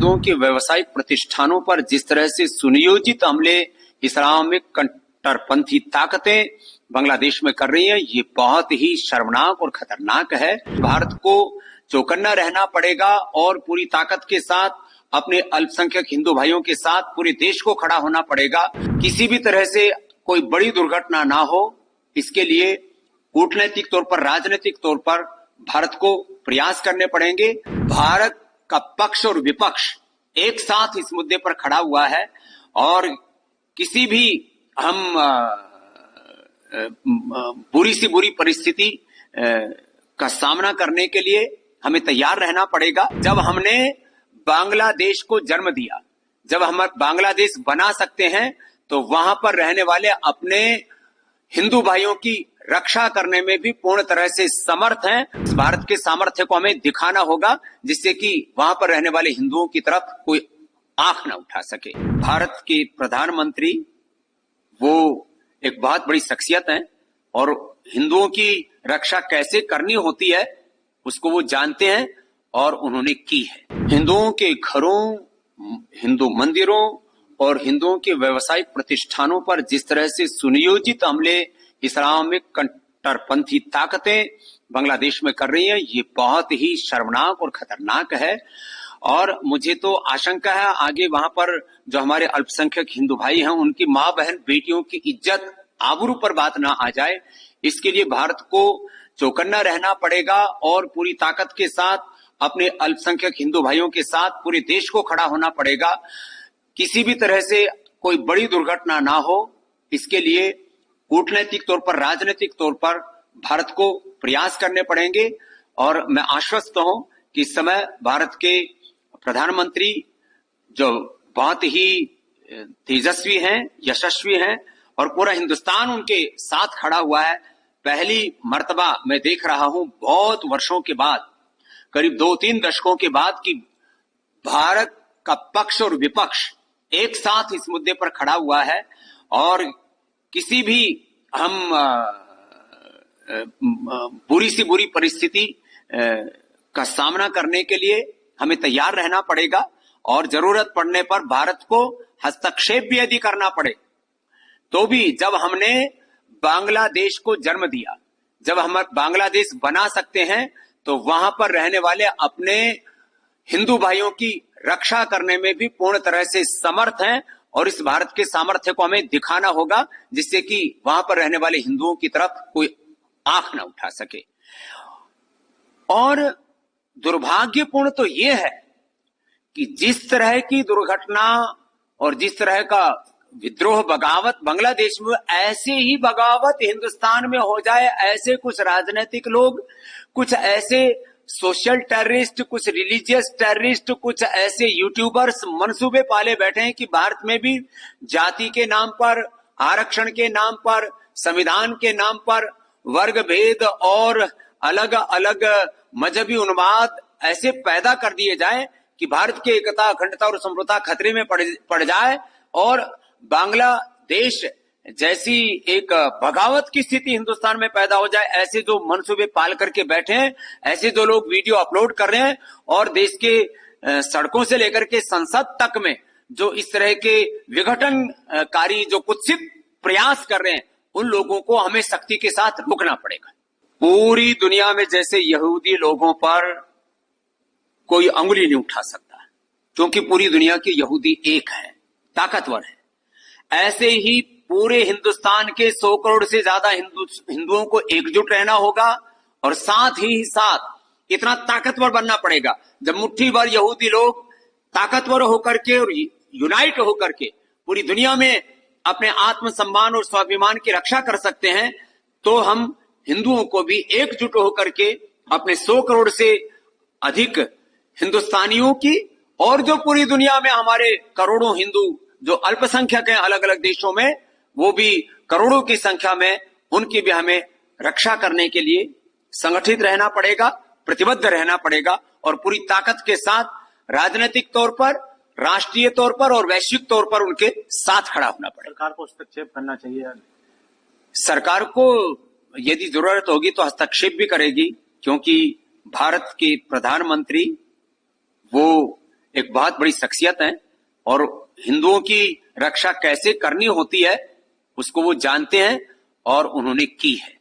हिंदुओं के व्यवसायिक प्रतिष्ठानों पर जिस तरह से सुनियोजित हमले इस्लामिक कट्टरपंथी ताकतें बांग्लादेश में कर रही हैं, ये बहुत ही शर्मनाक और खतरनाक है। भारत को चौकन्ना रहना पड़ेगा और पूरी ताकत के साथ अपने अल्पसंख्यक हिंदू भाइयों के साथ पूरे देश को खड़ा होना पड़ेगा। किसी भी तरह से कोई बड़ी दुर्घटना ना हो, इसके लिए कूटनैतिक तौर पर, राजनीतिक तौर पर भारत को प्रयास करने पड़ेंगे। भारत का पक्ष और विपक्ष एक साथ इस मुद्दे पर खड़ा हुआ है और किसी भी हम बुरी से बुरी परिस्थिति का सामना करने के लिए हमें तैयार रहना पड़ेगा। जब हमने बांग्लादेश को जन्म दिया, जब हम बांग्लादेश बना सकते हैं, तो वहां पर रहने वाले अपने हिंदू भाइयों की रक्षा करने में भी पूर्ण तरह से समर्थ हैं। भारत के सामर्थ्य को हमें दिखाना होगा, जिससे कि वहां पर रहने वाले हिंदुओं की तरफ कोई आंख न उठा सके। भारत के प्रधानमंत्री वो एक बहुत बड़ी शख्सियत हैं और हिंदुओं की रक्षा कैसे करनी होती है उसको वो जानते हैं और उन्होंने की है। हिंदुओं के घरों, हिंदू मंदिरों और हिंदुओं के व्यवसायिक प्रतिष्ठानों पर जिस तरह से सुनियोजित हमले इस्लामिक कट्टरपंथी ताकतें बांग्लादेश में कर रही हैं, ये बहुत ही शर्मनाक और खतरनाक है। और मुझे तो आशंका है आगे वहां पर जो हमारे अल्पसंख्यक हिंदू भाई हैं, उनकी मां बहन बेटियों की इज्जत आबरू पर बात ना आ जाए। इसके लिए भारत को चौकन्ना रहना पड़ेगा और पूरी ताकत के साथ अपने अल्पसंख्यक हिंदू भाइयों के साथ पूरे देश को खड़ा होना पड़ेगा। किसी भी तरह से कोई बड़ी दुर्घटना ना हो, इसके लिए कूटनैतिक तौर पर, राजनीतिक तौर पर भारत को प्रयास करने पड़ेंगे। और मैं आश्वस्त हूं कि इस समय भारत के प्रधानमंत्री जो बहुत ही तेजस्वी हैं, यशस्वी हैं और पूरा हिंदुस्तान उनके साथ खड़ा हुआ है। पहली मर्तबा मैं देख रहा हूं बहुत वर्षों के बाद, करीब 2-3 दशकों के बाद, कि भारत का पक्ष और विपक्ष एक साथ इस मुद्दे पर खड़ा हुआ है और किसी भी हम बुरी से बुरी परिस्थिति का सामना करने के लिए हमें तैयार रहना पड़ेगा और जरूरत पड़ने पर भारत को हस्तक्षेप भी यदि करना पड़े तो भी। जब हमने बांग्लादेश को जन्म दिया, जब हम बांग्लादेश बना सकते हैं, तो वहां पर रहने वाले अपने हिंदू भाइयों की रक्षा करने में भी पूर्ण तरह से समर्थ हैं और इस भारत के सामर्थ्य को हमें दिखाना होगा, जिससे कि वहां पर रहने वाले हिंदुओं की तरफ कोई आंख न उठा सके। और दुर्भाग्यपूर्ण तो यह है कि जिस तरह की दुर्घटना और जिस तरह का विद्रोह, बगावत बांग्लादेश में, ऐसे ही बगावत हिंदुस्तान में हो जाए। ऐसे कुछ राजनीतिक लोग, कुछ ऐसे सोशल टेररिस्ट, कुछ रिलीजियस टेररिस्ट, कुछ ऐसे यूट्यूबर्स मंसूबे पाले बैठे हैं कि भारत में भी जाति के नाम पर, आरक्षण के नाम पर, संविधान के नाम पर वर्ग भेद और अलग अलग मजहबी उन्माद ऐसे पैदा कर दिए जाए कि भारत की एकता, अखंडता और समृद्धता खतरे में पड़ जाए और बांग्लादेश जैसी एक बगावत की स्थिति हिंदुस्तान में पैदा हो जाए। ऐसे जो मंसूबे पाल करके बैठे हैं, ऐसे जो लोग वीडियो अपलोड कर रहे हैं और देश के सड़कों से लेकर के संसद तक में जो इस तरह के विघटनकारी, जो कुत्सित प्रयास कर रहे हैं, उन लोगों को हमें सख्ती के साथ रोकना पड़ेगा। पूरी दुनिया में जैसे यहूदी लोगों पर कोई अंगुली नहीं उठा सकता, क्योंकि पूरी दुनिया के यहूदी एक है, ताकतवर है। ऐसे ही पूरे हिंदुस्तान के 100 करोड़ से ज्यादा हिंदुओं को एकजुट रहना होगा और साथ ही साथ इतना ताकतवर बनना पड़ेगा। जब मुट्ठी भर यहूदी लोग ताकतवर होकर के और यूनाइट होकर के पूरी दुनिया में अपने आत्मसम्मान और स्वाभिमान की रक्षा कर सकते हैं, तो हम हिंदुओं को भी एकजुट होकर के अपने 100 करोड़ से अधिक हिंदुस्तानियों की और जो पूरी दुनिया में हमारे करोड़ों हिंदू जो अल्पसंख्यक हैं अलग अलग देशों में, वो भी करोड़ों की संख्या में, उनकी भी हमें रक्षा करने के लिए संगठित रहना पड़ेगा, प्रतिबद्ध रहना पड़ेगा और पूरी ताकत के साथ राजनीतिक तौर पर, राष्ट्रीय तौर पर और वैश्विक तौर पर उनके साथ खड़ा होना पड़ेगा। सरकार को हस्तक्षेप करना चाहिए। सरकार को यदि जरूरत होगी तो हस्तक्षेप भी करेगी, क्योंकि भारत के प्रधानमंत्री वो एक बहुत बड़ी शख्सियत हैं और हिंदुओं की रक्षा कैसे करनी होती है उसको वो जानते हैं और उन्होंने की है।